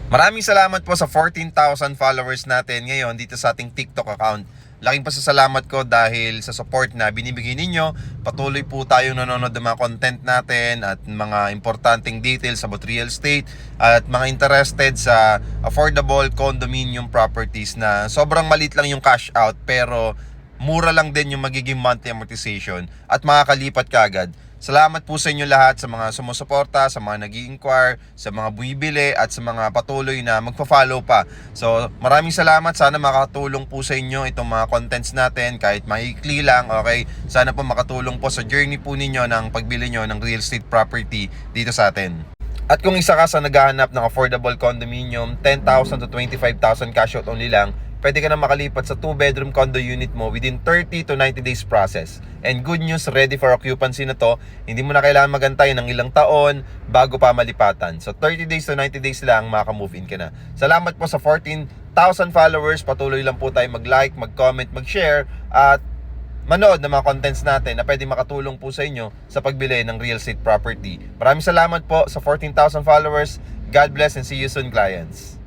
Maraming salamat po sa 14,000 followers natin ngayon dito sa ating TikTok account. Laking pasasalamat ko dahil sa support na binibigay ninyo. Patuloy po tayong nanonood ng mga content natin at mga importanteng details about real estate at mga interested sa affordable condominium properties na sobrang maliit lang yung cash out pero mura lang din yung magiging monthly amortization at makakalipat ka agad. Salamat po sa inyo lahat, sa mga sumusuporta, sa mga nag-i-inquire, sa mga bumibili at sa mga patuloy na magpa-follow pa. So maraming salamat, sana makatulong po sa inyo itong mga contents natin kahit maikli lang, okay? Sana po makatulong po sa journey po ninyo ng pagbili nyo ng real estate property dito sa atin. At kung isa ka sa naghahanap ng affordable condominium, 10,000 to 25,000 cash out only lang, pwede ka na makalipat sa 2-bedroom condo unit mo within 30 to 90 days process. And good news, ready for occupancy na to. Hindi mo na kailangan magantay ng ilang taon bago pa malipatan. So 30 days to 90 days lang, maka-move in ka na. Salamat po sa 14,000 followers. Patuloy lang po tayo mag-like, mag-comment, mag-share at manood ng mga contents natin na pwede makatulong po sa inyo sa pagbili ng real estate property. Maraming salamat po sa 14,000 followers. God bless and see you soon, clients.